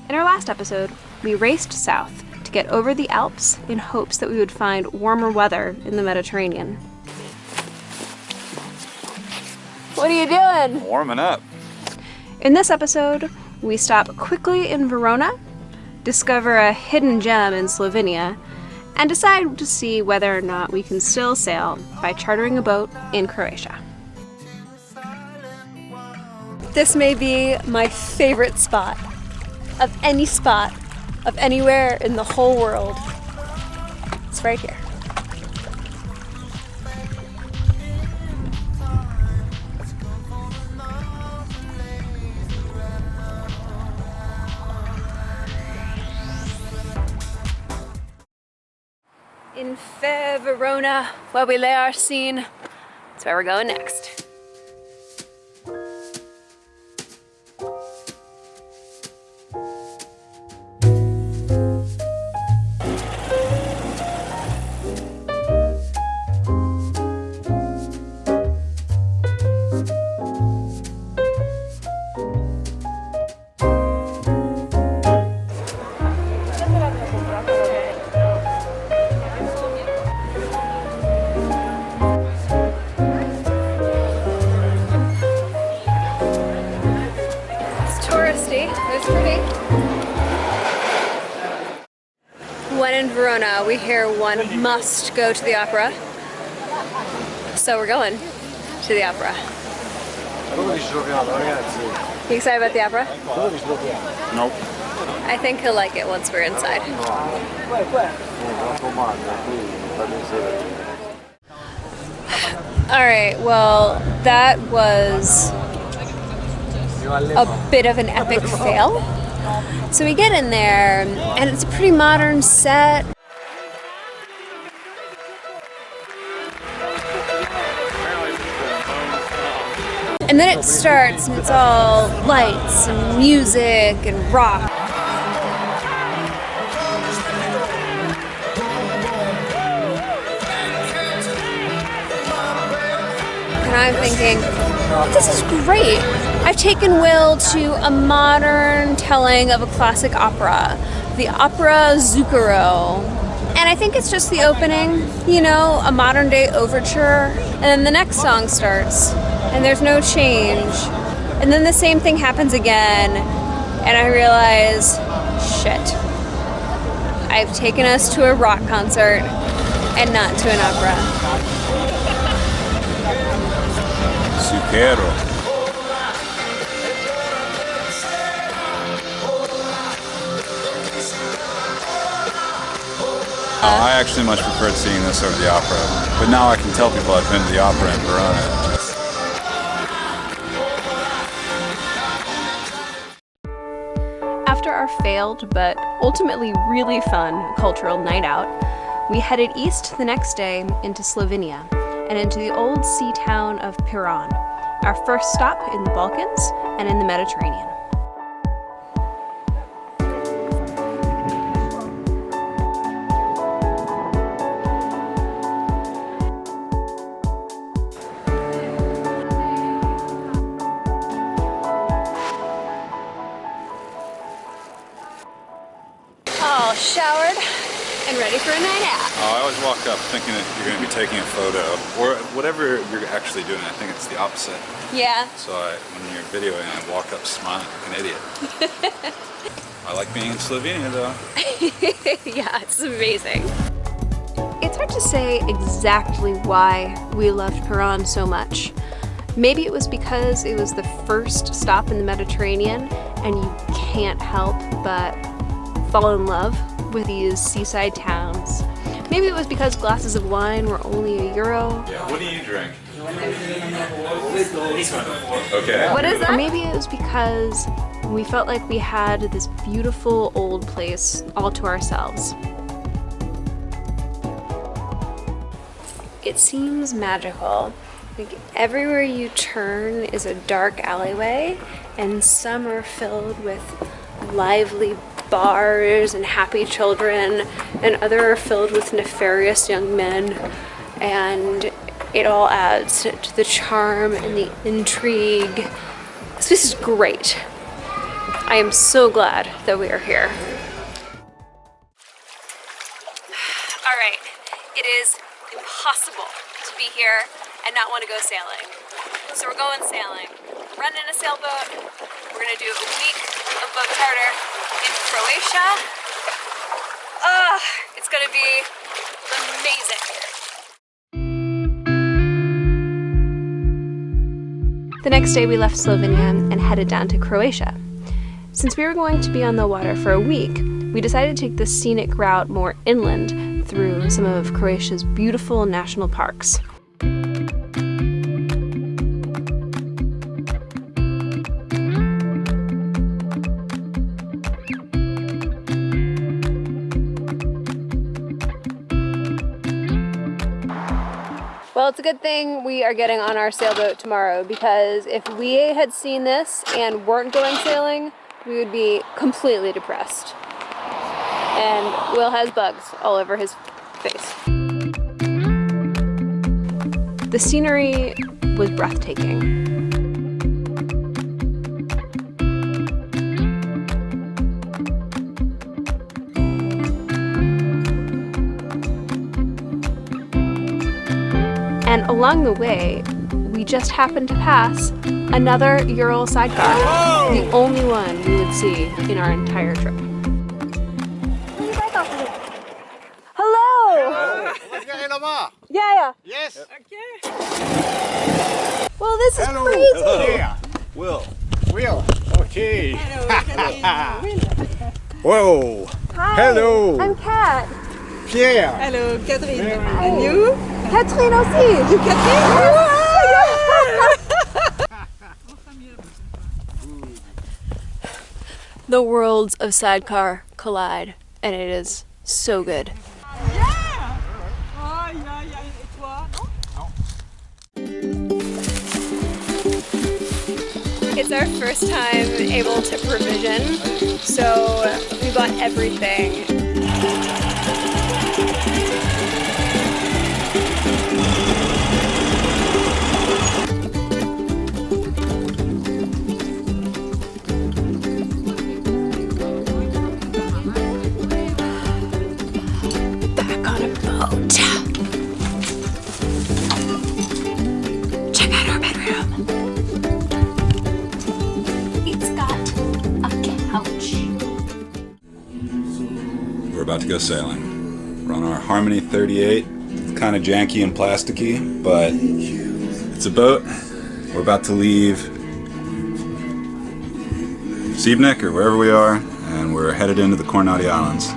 In our last episode, we raced south to get over the Alps in hopes that we would find warmer weather in the Mediterranean. What are you doing? Warming up. In this episode, we stop quickly in Verona, discover a hidden gem in Slovenia, and decide to see whether or not we can still sail by chartering a boat in Croatia. This may be my favorite spot of anywhere in the whole world. It's right here. In Verona, where we lay our scene, that's where we're going next. When in Verona, we hear one must go to the opera. So we're going to the opera. You excited about the opera? Nope. I think he'll like it once we're inside. Alright, well, that was a bit of an epic fail. So we get in there, and it's a pretty modern set. And then it starts, and it's all lights and music and rock. And I'm thinking, this is great. I've taken Will to a modern telling of a classic opera, the opera Zucchero. And I think it's just the opening, you know, a modern day overture. And then the next song starts, and there's no change. And then the same thing happens again, and I realize, shit. I've taken us to a rock concert and not to an opera. Zucchero. I actually much preferred seeing this over the opera, but now I can tell people I've been to the opera in Verona. After our failed but ultimately really fun cultural night out, we headed east the next day into Slovenia and into the old sea town of Piran, our first stop in the Balkans and in the Mediterranean. All showered and ready for a night out. I always walk up thinking that you're going to be taking a photo, or whatever you're actually doing. I think it's the opposite. Yeah. So when you're videoing, I walk up smiling like an idiot. I like being in Slovenia though. Yeah, it's amazing. It's hard to say exactly why we loved Piran so much. Maybe it was because it was the first stop in the Mediterranean and you can't help but fall in love with these seaside towns. Maybe it was because glasses of wine were only €1. Yeah, what do you drink? Okay. What is that? Or maybe it was because we felt like we had this beautiful old place all to ourselves. It seems magical. Like everywhere you turn is a dark alleyway, and some are filled with lively bars and happy children, and other are filled with nefarious young men, and it all adds to the charm and the intrigue. This place is great. I am so glad that we are here. All right, it is impossible to be here and not want to go sailing. So we're going sailing. Running a sailboat. We're gonna do a week of boat charter in Croatia. It's gonna be amazing. The next day we left Slovenia and headed down to Croatia. Since we were going to be on the water for a week, we decided to take the scenic route more inland through some of Croatia's beautiful national parks. Well, it's a good thing we are getting on our sailboat tomorrow, because if we had seen this and weren't going sailing, we would be completely depressed. And Will has bugs all over his face. The scenery was breathtaking. And along the way, we just happened to pass another Ural sidecar, the only one we would see in our entire trip. Hello! Yeah. Yes. Okay. Well, this is Hello. crazy. Yeah. Will. Will. Okay. Hello, Catherine. Whoa. Hi. Hello. I'm Kat. Pierre. Hello, Catherine. Very And you? Catherine aussi. You, Catherine? The worlds of sidecar collide, and it is so good. Yeah! Oh, yeah. Et toi? Non? It's our first time able to provision, so we bought everything. Back on a boat. Check out our bedroom. It's got a couch. We're about to go sailing. We're on our Harmony 38. It's kind of janky and plasticky, but it's a boat. We're about to leave Sibnik or wherever we are, and we're headed into the Kornati Islands.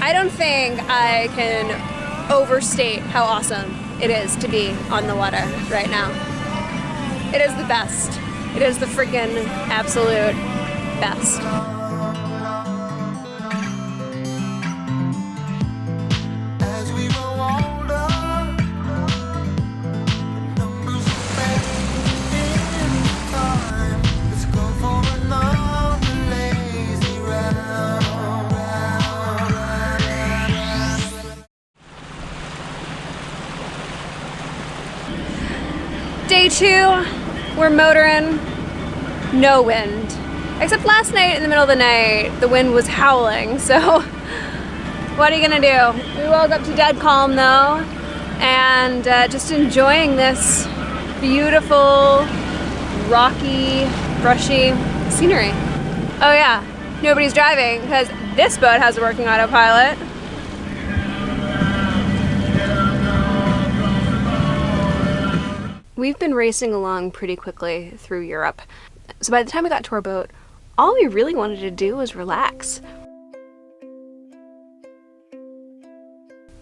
I don't think I can overstate how awesome it is to be on the water right now. It is the best. It is the freaking absolute best. As we grow older, numbers fade in time. Let's go for another lazy round. Day 2, we're motoring, no wind. Except last night in the middle of the night, the wind was howling, so what are you gonna do? We woke up to dead calm though, and just enjoying this beautiful, rocky, brushy scenery. Oh yeah, nobody's driving because this boat has a working autopilot. We've been racing along pretty quickly through Europe, so by the time we got to our boat, all we really wanted to do was relax.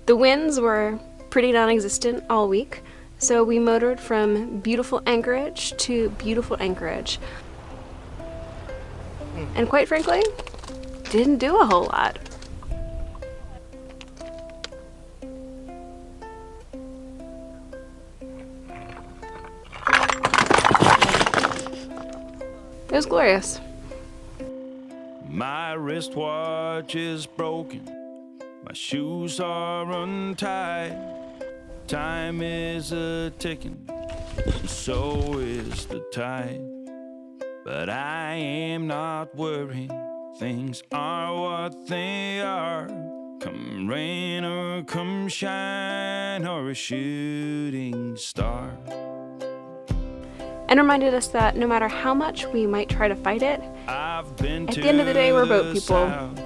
The winds were pretty non-existent all week, so we motored from beautiful Anchorage to beautiful Anchorage. And quite frankly, didn't do a whole lot. It was glorious. My wristwatch is broken, my shoes are untied. Time is a ticking, and so is the tide. But I am not worried, things are what they are. Come rain or come shine or a shooting star. And reminded us that no matter how much we might try to fight it, I've been at to the end of the day, we're boat people south,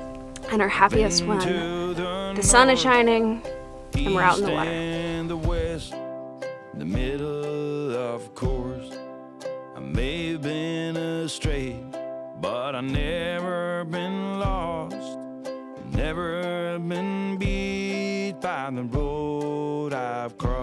and are happiest been when to the sun is north, shining and we're out in the east water. and the west, the middle, of course. I may have been astray, but I never been lost. Never been beat by the road I've crossed.